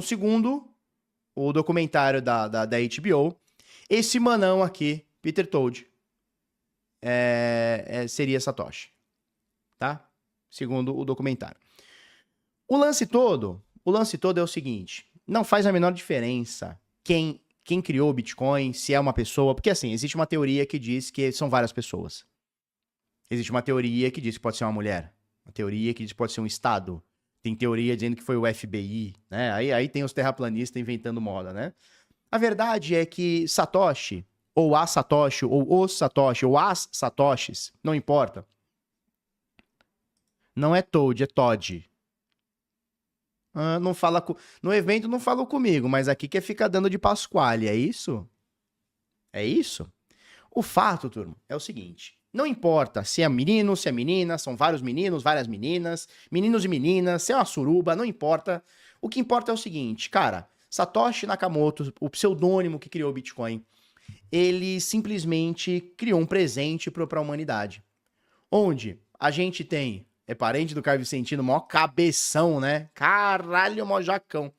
segundo o documentário da HBO, esse manão aqui, Peter Toad, seria Satoshi, tá? Segundo o documentário. O lance todo é o seguinte, não faz a menor diferença quem criou o Bitcoin, se é uma pessoa, porque assim, existe uma teoria que diz que são várias pessoas. Existe uma teoria que diz que pode ser uma mulher, uma teoria que diz que pode ser um estado, tem teoria dizendo que foi o FBI, né? Aí tem os terraplanistas inventando moda, né? A verdade é que Satoshi, ou a Satoshi, ou os Satoshi, ou as Satoshis, não importa. Não é Toad, é Todd. Não fala no evento não falou comigo, mas aqui quer ficar dando de Pasquale, é isso? É isso? O fato, turma, é o seguinte. Não importa se é menino, se é menina, são vários meninos, várias meninas, meninos e meninas, se é uma suruba, não importa. O que importa é o seguinte, cara, Satoshi Nakamoto, o pseudônimo que criou o Bitcoin, ele simplesmente criou um presente para a humanidade. Onde a gente tem, é parente do Caio Vicentino, maior cabeção, né? Caralho, mó jacão.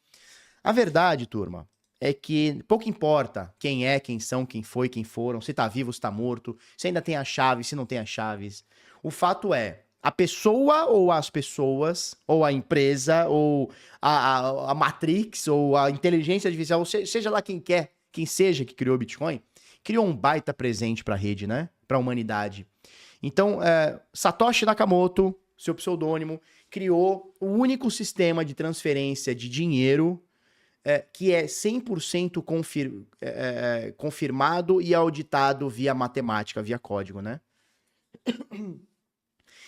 A verdade, turma, é que pouco importa quem é, quem são, quem foi, quem foram, se tá vivo, se tá morto, se ainda tem as chaves, se não tem as chaves. O fato é, a pessoa ou as pessoas, ou a empresa, ou a Matrix, ou a inteligência artificial, seja lá quem quer, quem seja que criou o Bitcoin, criou um baita presente pra rede, né? Pra humanidade. Então, Satoshi Nakamoto, seu pseudônimo, criou o único sistema de transferência de dinheiro que é 100% confirmado e auditado via matemática, via código, né?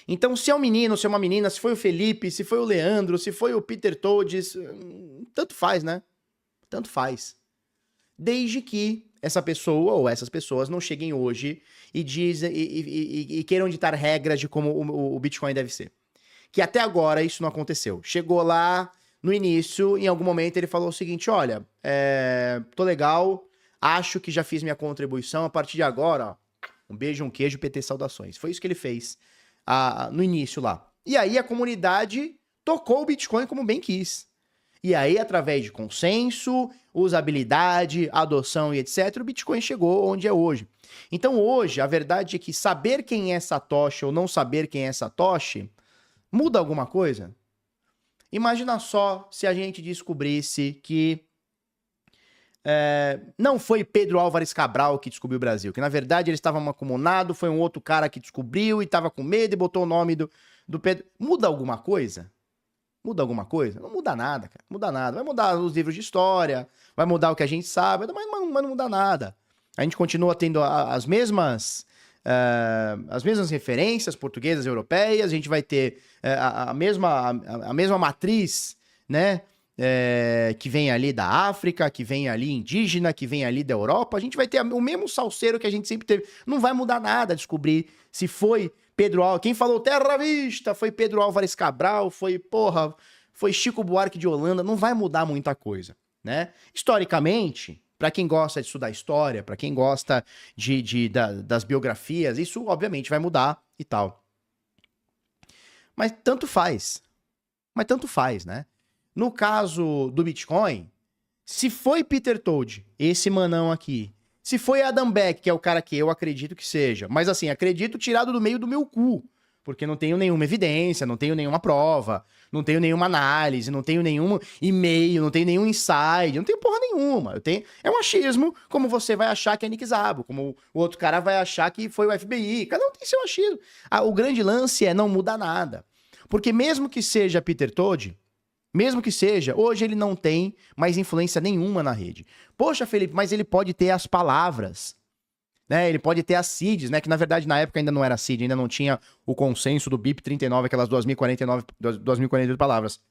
Então, se é um menino, se é uma menina, se foi o Felipe, se foi o Leandro, se foi o Peter Todes, tanto faz, né? Tanto faz. Desde que essa pessoa ou essas pessoas não cheguem hoje e queiram ditar regras de como o Bitcoin deve ser. Que até agora isso não aconteceu. Chegou lá no início, em algum momento ele falou o seguinte, olha, tô legal, acho que já fiz minha contribuição, a partir de agora, ó, um beijo, um queijo, PT saudações. Foi isso que ele fez no início lá. E aí a comunidade tocou o Bitcoin como bem quis. E aí, através de consenso, usabilidade, adoção e etc., o Bitcoin chegou onde é hoje. Então hoje, a verdade é que saber quem é Satoshi ou não saber quem é Satoshi muda alguma coisa? Imagina só se a gente descobrisse que não foi Pedro Álvares Cabral que descobriu o Brasil, que na verdade ele estava mancomunado, foi um outro cara que descobriu e estava com medo e botou o nome do Pedro. Muda alguma coisa? Muda alguma coisa? Não muda nada, cara. Não muda nada. Vai mudar os livros de história, vai mudar o que a gente sabe, mas não muda nada. A gente continua tendo as mesmas referências portuguesas, europeias, a gente vai ter a mesma matriz, né? Que vem ali da África, que vem ali indígena, que vem ali da Europa, a gente vai ter o mesmo salseiro que a gente sempre teve. Não vai mudar nada descobrir se foi Pedro Álvares. Quem falou Terra Vista foi Pedro Álvares Cabral, foi Chico Buarque de Holanda. Não vai mudar muita coisa, né? Historicamente, para quem gosta de estudar história, para quem gosta das biografias, isso obviamente vai mudar e tal. Mas tanto faz. Né? No caso do Bitcoin, se foi Peter Toad, esse manão aqui, se foi Adam Beck, que é o cara que eu acredito que seja, mas assim, acredito tirado do meio do meu cu, porque não tenho nenhuma evidência, não tenho nenhuma prova, não tenho nenhuma análise, não tenho nenhum e-mail, não tenho nenhum insight, não tenho porra nenhuma. É um achismo, como você vai achar que é Nick Szabo, como o outro cara vai achar que foi o FBI, cada um tem seu achismo. O grande lance é não mudar nada. Porque mesmo que seja Peter Toad, mesmo que seja, hoje ele não tem mais influência nenhuma na rede. Poxa, Felipe, mas ele pode ter as palavras, né? Ele pode ter as seeds, né? Que na verdade na época ainda não era seed, ainda não tinha o consenso do BIP 39, aquelas 2048 palavras.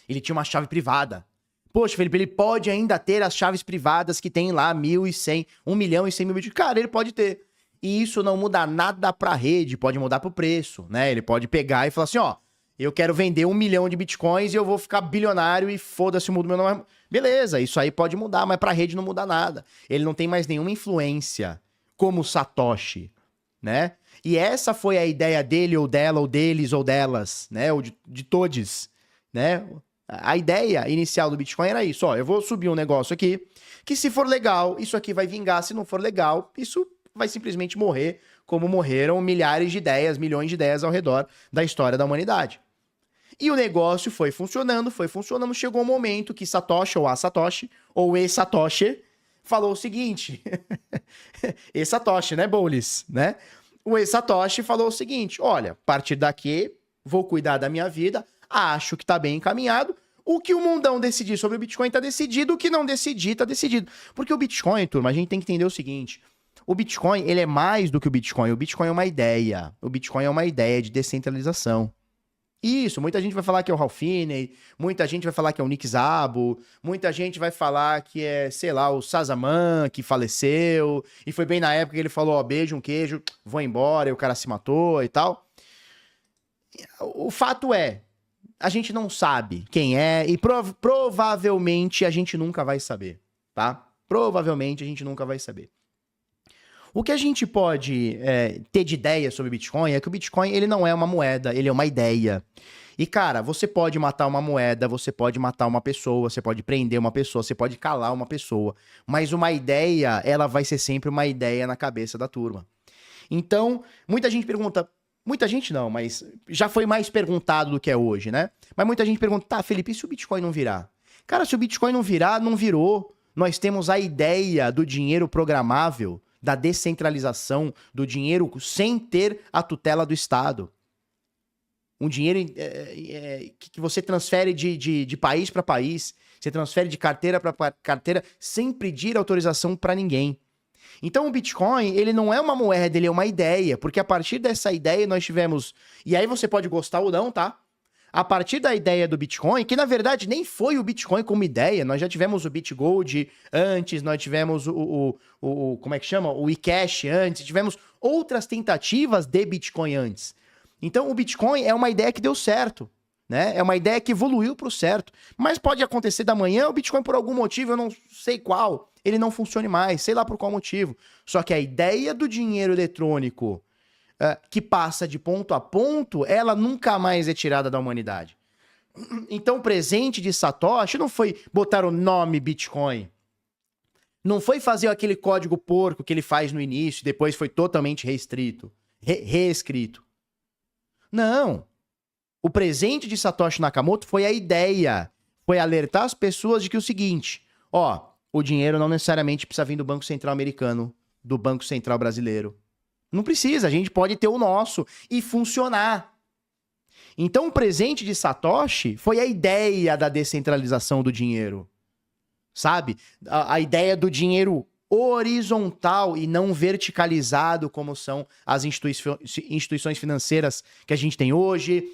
Ele tinha uma chave privada. Poxa, Felipe, ele pode ainda ter as chaves privadas que tem lá 1.100, 1.100.000 bitcoins. Cara, ele pode ter. E isso não muda nada pra rede, pode mudar pro preço, né? Ele pode pegar e falar assim, ó, eu quero vender 1 milhão de bitcoins e eu vou ficar bilionário e foda-se, mudo meu nome. Beleza, isso aí pode mudar, mas pra rede não muda nada. Ele não tem mais nenhuma influência como Satoshi, né? E essa foi a ideia dele, ou dela, ou deles, ou delas, né? Ou de todos, né? A ideia inicial do Bitcoin era isso, ó, eu vou subir um negócio aqui, que se for legal, isso aqui vai vingar, se não for legal, isso vai simplesmente morrer, como morreram milhares de ideias, milhões de ideias ao redor da história da humanidade. E o negócio foi funcionando, chegou um momento que Satoshi, ou a Satoshi, ou e-Satoshi, falou o seguinte, e-Satoshi, né, Boulos, né? O e-Satoshi falou o seguinte, olha, a partir daqui, vou cuidar da minha vida, acho que tá bem encaminhado. O que o mundão decidir sobre o Bitcoin tá decidido, o que não decidir tá decidido. Porque o Bitcoin, turma, a gente tem que entender o seguinte, o Bitcoin, ele é mais do que o Bitcoin é uma ideia. O Bitcoin é uma ideia de descentralização. Isso, muita gente vai falar que é o Ralph Finney, muita gente vai falar que é o Nick Szabo, muita gente vai falar que é, sei lá, o Sazaman, que faleceu, e foi bem na época que ele falou, ó, beijo, um queijo, vou embora, e o cara se matou e tal. O fato é, a gente não sabe quem é, e provavelmente a gente nunca vai saber, tá? Provavelmente a gente nunca vai saber. O que a gente pode ter de ideia sobre o Bitcoin é que o Bitcoin ele não é uma moeda, ele é uma ideia. E, cara, você pode matar uma moeda, você pode matar uma pessoa, você pode prender uma pessoa, você pode calar uma pessoa. Mas uma ideia, ela vai ser sempre uma ideia na cabeça da turma. Então, muita gente pergunta... Muita gente não, mas já foi mais perguntado do que é hoje, né? Mas muita gente pergunta, tá, Felipe, e se o Bitcoin não virar? Cara, se o Bitcoin não virar, não virou. Nós temos a ideia do dinheiro programável, da descentralização, do dinheiro sem ter a tutela do Estado. Um dinheiro que você transfere de país para país, você transfere de carteira para carteira, sem pedir autorização para ninguém. Então o Bitcoin, ele não é uma moeda, ele é uma ideia, porque a partir dessa ideia nós tivemos... E aí você pode gostar ou não, tá? A partir da ideia do Bitcoin, que na verdade nem foi o Bitcoin como ideia, nós já tivemos o BitGold antes, nós tivemos como é que chama? O eCash antes, tivemos outras tentativas de Bitcoin antes. Então o Bitcoin é uma ideia que deu certo, né? É uma ideia que evoluiu para o certo. Mas pode acontecer da manhã, o Bitcoin por algum motivo, eu não sei qual, ele não funcione mais, sei lá por qual motivo. Só que a ideia do dinheiro eletrônico que passa de ponto a ponto, ela nunca mais é tirada da humanidade. Então o presente de Satoshi não foi botar o nome Bitcoin. Não foi fazer aquele código porco que ele faz no início, depois foi totalmente reescrito. Não. O presente de Satoshi Nakamoto foi a ideia. Foi alertar as pessoas de que o seguinte, ó, o dinheiro não necessariamente precisa vir do Banco Central americano, do Banco Central brasileiro. Não precisa, a gente pode ter o nosso e funcionar. Então o presente de Satoshi foi a ideia da descentralização do dinheiro. Sabe? A ideia do dinheiro horizontal e não verticalizado, como são as instituições financeiras que a gente tem hoje,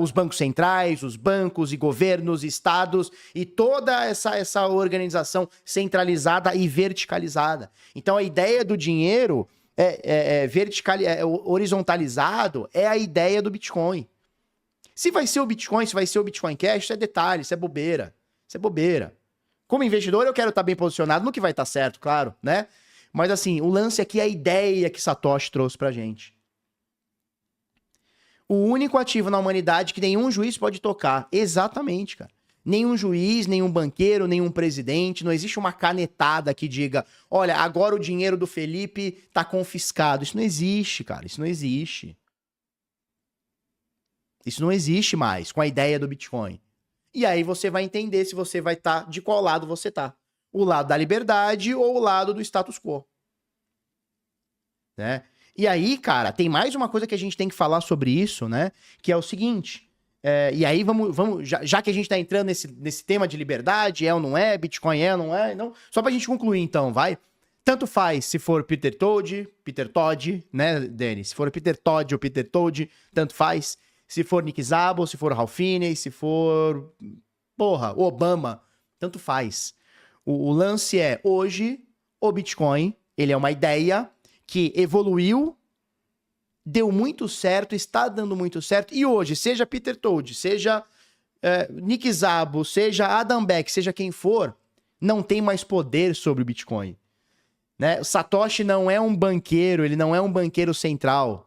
os bancos centrais, os bancos e governos, estados e toda essa organização centralizada e verticalizada. Então a ideia do dinheiro horizontalizado é a ideia do Bitcoin. Se vai ser o Bitcoin, se vai ser o Bitcoin Cash, isso é detalhe, isso é bobeira. Isso é bobeira. Como investidor, eu quero estar bem posicionado no que vai estar certo, claro, né? Mas assim, o lance aqui é a ideia que Satoshi trouxe pra gente. O único ativo na humanidade que nenhum juiz pode tocar. Exatamente, cara. Nenhum juiz, nenhum banqueiro, nenhum presidente, não existe uma canetada que diga, olha, agora o dinheiro do Felipe tá confiscado. Isso não existe, cara, isso não existe. Isso não existe mais com a ideia do Bitcoin. E aí você vai entender se você vai estar de qual lado você tá. O lado da liberdade ou o lado do status quo. Né? E aí, cara, tem mais uma coisa que a gente tem que falar sobre isso, né? Que é o seguinte... e aí vamos já que a gente tá entrando nesse tema de liberdade, é ou não é, Bitcoin é ou não é, não, só pra gente concluir então, vai? Tanto faz se for Peter Todd, né, Denis? Se for Peter Todd ou Peter Todd, tanto faz. Se for Nick Szabo, se for Ralph Finney, se for, Obama, tanto faz. O lance é, hoje, o Bitcoin, ele é uma ideia que evoluiu, deu muito certo, está dando muito certo, e hoje, seja Peter Todd, seja Nick Szabo, seja Adam Back, seja quem for, não tem mais poder sobre o Bitcoin. Né? Satoshi não é um banqueiro, ele não é um banqueiro central.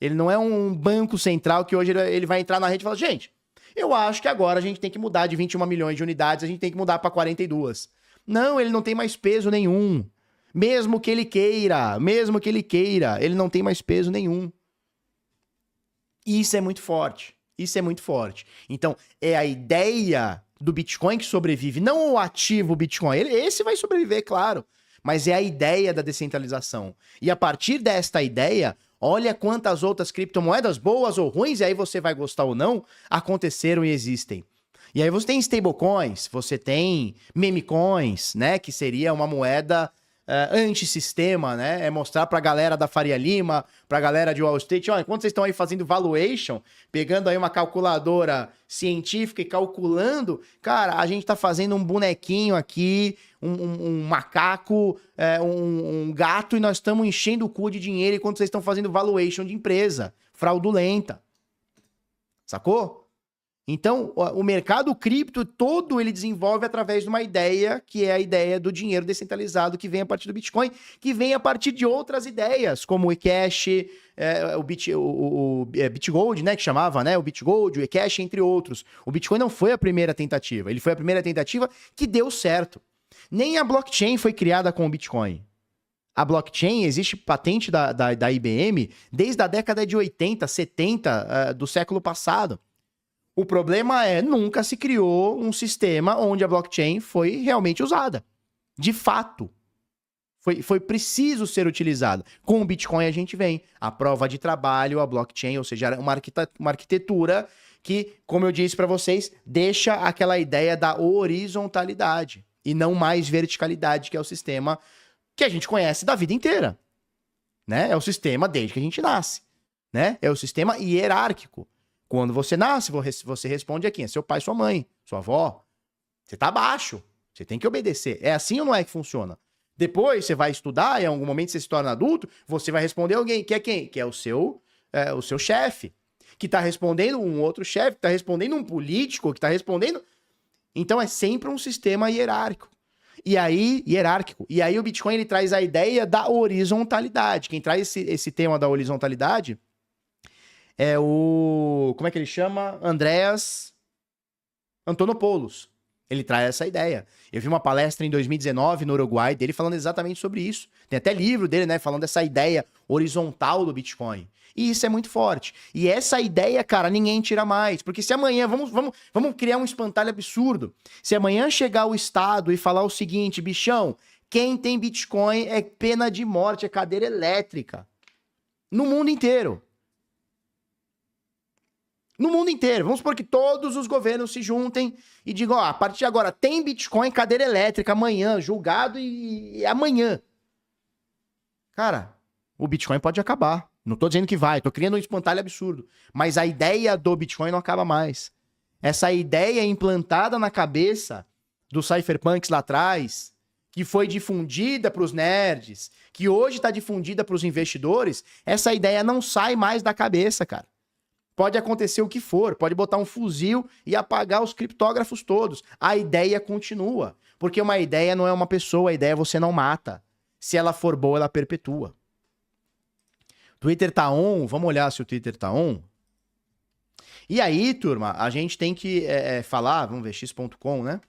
Ele não é um banco central que hoje ele vai entrar na rede e falar, gente, Eu acho que agora a gente tem que mudar de 21 milhões de unidades, a gente tem que mudar para 42. Não, ele não tem mais peso nenhum. Mesmo que ele queira, ele não tem mais peso nenhum. Isso é muito forte. Isso é muito forte. Então, é a ideia do Bitcoin que sobrevive, não o ativo Bitcoin. Esse vai sobreviver, claro. Mas é a ideia da descentralização. E a partir desta ideia, olha quantas outras criptomoedas, boas ou ruins, e aí você vai gostar ou não, aconteceram e existem. E aí você tem stablecoins, você tem meme coins, né? Que seria uma moeda antissistema, né? É mostrar pra galera da Faria Lima, pra galera de Wall Street, ó, enquanto vocês estão aí fazendo valuation, pegando aí uma calculadora científica e calculando, cara, a gente tá fazendo um bonequinho aqui, um macaco, um gato, e nós estamos enchendo o cu de dinheiro enquanto vocês estão fazendo valuation de empresa fraudulenta. Sacou? Então, o mercado cripto todo ele desenvolve através de uma ideia, que é a ideia do dinheiro descentralizado, que vem a partir do Bitcoin, que vem a partir de outras ideias, como o eCash, o BitGold, né, que chamava, né, o BitGold, o eCash, entre outros. O Bitcoin não foi a primeira tentativa, ele foi a primeira tentativa que deu certo. Nem a blockchain foi criada com o Bitcoin. A blockchain, existe patente da IBM desde a década de 80, 70 do século passado. O problema é, nunca se criou um sistema onde a blockchain foi realmente usada. De fato. Foi preciso ser utilizada. Com o Bitcoin a gente vem. A prova de trabalho, a blockchain, ou seja, uma arquitetura que, como eu disse para vocês, deixa aquela ideia da horizontalidade e não mais verticalidade, que é o sistema que a gente conhece da vida inteira. Né? É o sistema desde que a gente nasce. Né? É o sistema hierárquico. Quando você nasce, você responde a quem? É seu pai, sua mãe, sua avó. Você tá abaixo. Você tem que obedecer. É assim ou não é que funciona? Depois você vai estudar e em algum momento você se torna adulto, você vai responder alguém. Que é quem? Que é o seu chefe. Que tá respondendo um outro chefe, que tá respondendo um político, que tá respondendo... Então é sempre um sistema hierárquico. E aí o Bitcoin ele traz a ideia da horizontalidade. Quem traz esse tema da horizontalidade... é o... como é que ele chama? Andreas Antonopoulos. Ele traz essa ideia. Eu vi uma palestra em 2019 no Uruguai dele falando exatamente sobre isso. Tem até livro dele, né? Falando dessa ideia horizontal do Bitcoin. E isso é muito forte. E essa ideia, cara, ninguém tira mais. Porque se amanhã... Vamos criar um espantalho absurdo. Se amanhã chegar o Estado e falar o seguinte, bichão, quem tem Bitcoin é pena de morte, é cadeira elétrica. No mundo inteiro. No mundo inteiro. Vamos supor que todos os governos se juntem e digam, ó, a partir de agora tem Bitcoin, cadeira elétrica, amanhã, julgado e amanhã. Cara, o Bitcoin pode acabar. Não tô dizendo que vai, tô criando um espantalho absurdo. Mas a ideia do Bitcoin não acaba mais. Essa ideia implantada na cabeça dos cypherpunks lá atrás, que foi difundida para os nerds, que hoje está difundida para os investidores, essa ideia não sai mais da cabeça, cara. Pode acontecer o que for, pode botar um fuzil e apagar os criptógrafos todos. A ideia continua, porque uma ideia não é uma pessoa, a ideia você não mata. Se ela for boa, ela perpetua. Twitter tá on, vamos olhar se o Twitter tá on. E aí, turma, a gente tem que falar, vamos ver, x.com, né?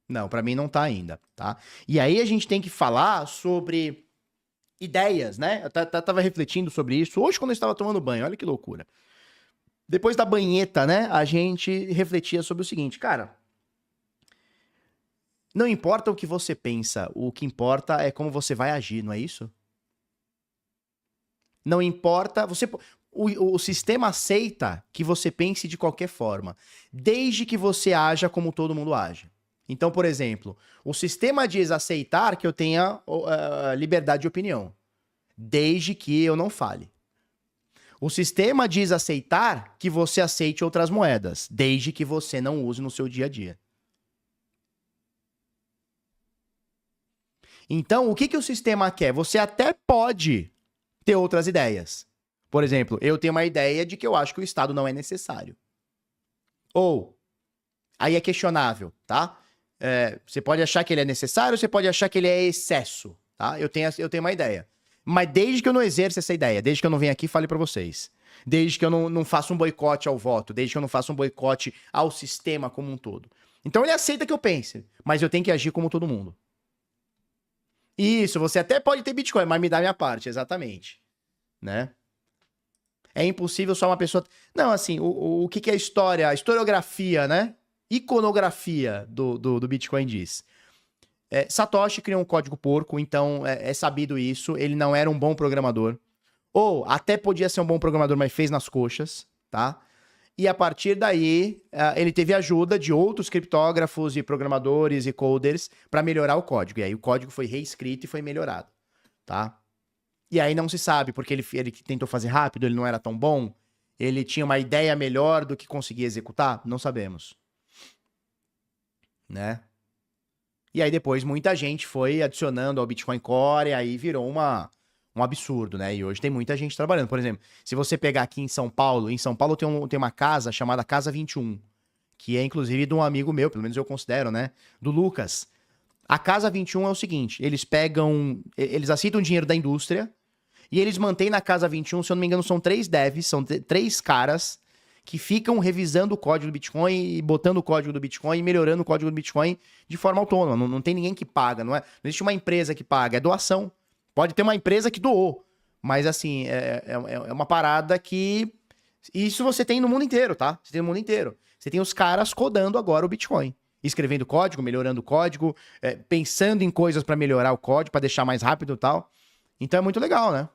Não, pra mim não tá ainda, tá? E aí a gente tem que falar sobre ideias, né? Eu tava refletindo sobre isso hoje quando eu estava tomando banho, olha que loucura. Depois da banheta, né, a gente refletia sobre o seguinte, cara, não importa o que você pensa, o que importa é como você vai agir, não é isso? Não importa, o sistema aceita que você pense de qualquer forma, desde que você haja como todo mundo age. Então, por exemplo, o sistema diz aceitar que eu tenha liberdade de opinião, desde que eu não fale. O sistema diz aceitar que você aceite outras moedas, desde que você não use no seu dia a dia. Então, o que o sistema quer? Você até pode ter outras ideias. Por exemplo, eu tenho uma ideia de que eu acho que o Estado não é necessário. Ou, aí é questionável, tá? Você pode achar que ele é necessário, você pode achar que ele é excesso, tá? Eu tenho uma ideia. Mas desde que eu não exerça essa ideia, desde que eu não venha aqui e fale pra vocês. desde que eu não faça um boicote ao voto, desde que eu não faça um boicote ao sistema como um todo. Então ele aceita que eu pense, mas eu tenho que agir como todo mundo. Isso, você até pode ter Bitcoin, mas me dá minha parte, exatamente. Né? É impossível só uma pessoa... Não, assim, o que é a história? A historiografia, né? Iconografia do Bitcoin diz. Satoshi criou um código porco, então é sabido isso. Ele não era um bom programador. Ou até podia ser um bom programador, mas fez nas coxas, tá? E a partir daí, ele teve ajuda de outros criptógrafos e programadores e coders para melhorar o código. E aí o código foi reescrito e foi melhorado, tá? E aí não se sabe, porque ele tentou fazer rápido, ele não era tão bom, ele tinha uma ideia melhor do que conseguia executar? Não sabemos. Né? E aí depois muita gente foi adicionando ao Bitcoin Core e aí virou um absurdo, né? E hoje tem muita gente trabalhando. Por exemplo, se você pegar aqui em São Paulo tem uma casa chamada Casa 21, que é inclusive de um amigo meu, pelo menos eu considero, né? Do Lucas. A Casa 21 é o seguinte, eles aceitam dinheiro da indústria e eles mantêm na Casa 21, se eu não me engano, são 3 devs, são 3 caras que ficam revisando o código do Bitcoin e botando o código do Bitcoin e melhorando o código do Bitcoin de forma autônoma. Não tem ninguém que paga, não existe uma empresa que paga, é doação. Pode ter uma empresa que doou, mas assim, é uma parada que... Isso você tem no mundo inteiro, tá? Você tem no mundo inteiro. Você tem os caras codando agora o Bitcoin. Escrevendo código, melhorando o código, pensando em coisas para melhorar o código, para deixar mais rápido e tal. Então é muito legal, né?